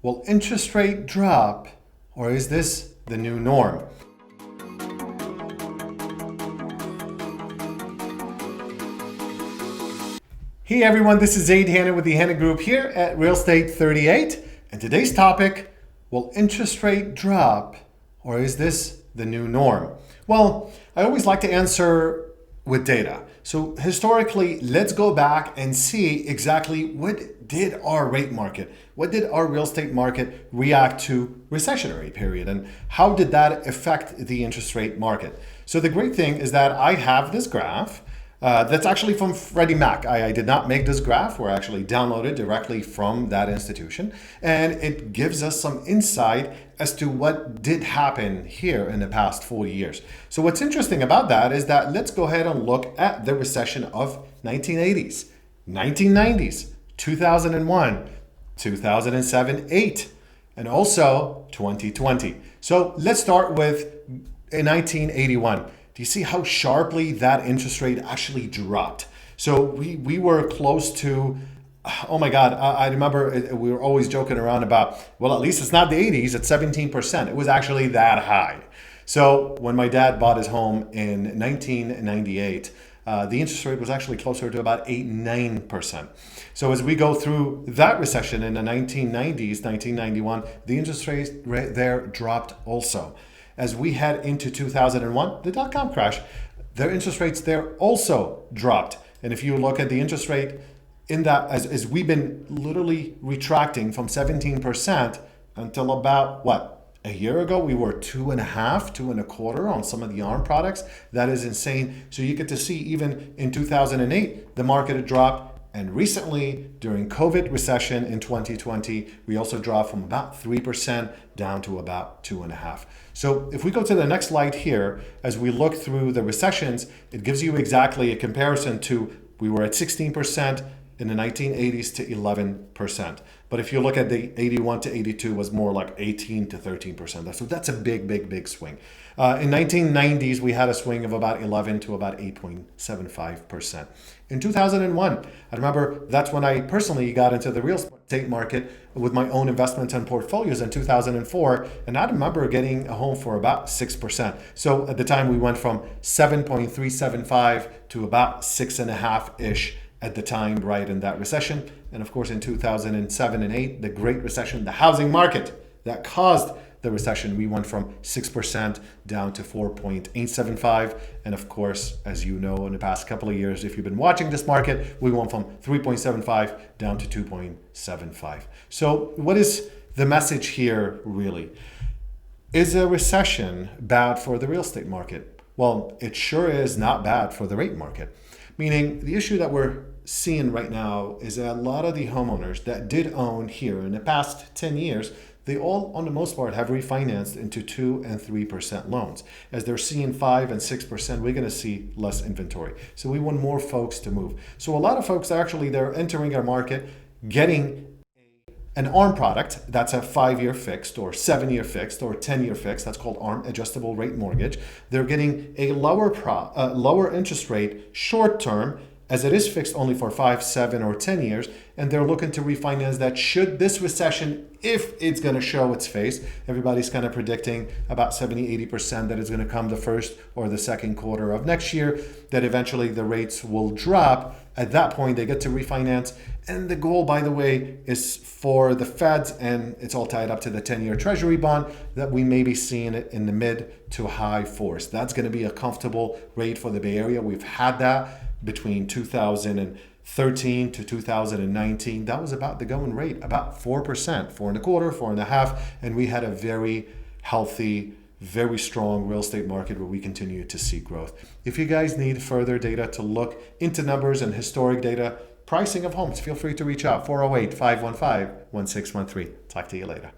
Will interest rate drop, or is this the new norm? Hey everyone, this is Zaid Hanna with the Hanna Group here at Real Estate 38. And today's topic, will interest rate drop, or is this the new norm? Well, I always like to answer with data. So historically, let's go back and see exactly what did our rate market, what did our real estate market react to recessionary period, and how did that affect the interest rate market? So the great thing is that I have this graph that's actually from Freddie Mac. I did not make this graph. We're actually downloaded directly from that institution. And it gives us some insight as to what did happen here in the past 40 years. So what's interesting about that is that let's go ahead and look at the recession of 1980s, 1990s, 2001, 2007, 8, and also 2020. So let's start with 1981. Do you see how sharply that interest rate actually dropped? So we were close to, oh my God, I remember we were always joking around about, well, at least it's not the 80s, it's 17%. It was actually that high. So when my dad bought his home in 1998, the interest rate was actually closer to about 8-9%. So as we go through that recession in the 1990s, 1991, the interest rate there dropped also. As we head into 2001, the dot-com crash, their interest rates there also dropped. And if you look at the interest rate in that, as we've been literally retracting from 17% until about, a year ago, we were 2.5, 2.25 on some of the ARM products. That is insane. So you get to see even in 2008, the market had dropped. And recently, during COVID recession in 2020, we also dropped from about 3% down to about 2.5%. So if we go to the next slide here, as we look through the recessions, it gives you exactly a comparison to, we were at 16% in the 1980s to 11%. But if you look at the 81 to 82 was more like 18 to 13%. So that's a big swing. In 1990s, we had a swing of about 11 to about 8.75%. In 2001, I remember that's when I personally got into the real estate market with my own investments and portfolios in 2004. And I remember getting a home for about 6%. So at the time we went from 7.375 to about 6.5-ish at the time, right in that recession. And of course, in 2007 and 8, the Great Recession, the housing market that caused the recession, we went from 6% down to 4.875. And of course, as you know, in the past couple of years, if you've been watching this market, we went from 3.75 down to 2.75. So what is the message here really? Is a recession bad for the real estate market? Well, it sure is not bad for the rate market. Meaning the issue that we're seeing right now is that a lot of the homeowners that did own here in the past 10 years, they all, on the most part, have refinanced into 2 and 3% loans. As they're seeing 5 and 6%, we're going to see less inventory. So we want more folks to move. So a lot of folks actually, they're entering our market, getting an ARM product that's a 5-year fixed or 7-year fixed or 10-year fixed. That's called ARM, adjustable rate mortgage. They're getting a lower interest rate short term, as it is fixed only for 5, 7, or 10 years, and they're looking to refinance that should this recession, if it's going to show its face. Everybody's kind of predicting about 70-80% that it's going to come the first or the second quarter of next year, that eventually the rates will drop. At that point, they get to refinance. And the goal, by the way, is for the Feds, and it's all tied up to the 10-year Treasury bond, that we may be seeing it in the mid to high 4s. That's going to be a comfortable rate for the Bay Area. We've had that between 2013 to 2019. That was about the going rate, about 4%, 4.25, 4.5. And we had a very healthy, very strong real estate market where we continue to see growth. If you guys need further data to look into numbers and historic data, pricing of homes, feel free to reach out, 408-515-1613. Talk to you later.